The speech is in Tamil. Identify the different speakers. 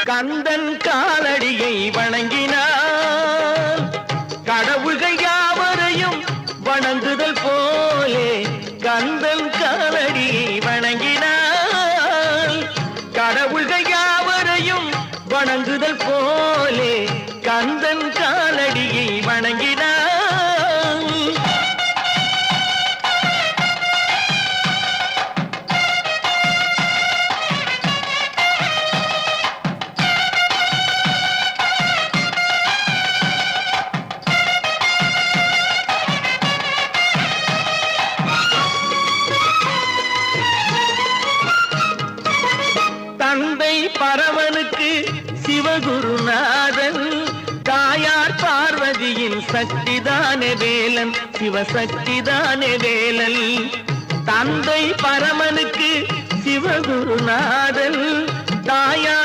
Speaker 1: கந்தன் காலடியை வணங்கினான் கடவுள்கள் யாவரையும் வணங்குதல் போலே கந்தன் காலடியை வணங்கினான் கடவுள்கள் யாவரையும் வணங்குதல் போலே கந்தன் காலடியை வணங்கினான் தந்தை பரமனுக்கு சிவகுருநாதன் தாயார் பார்வதியின் சக்திதானே வேலன் சிவசக்திதானே வேலன் தந்தை பரமனுக்கு சிவகுருநாதன் தாயார்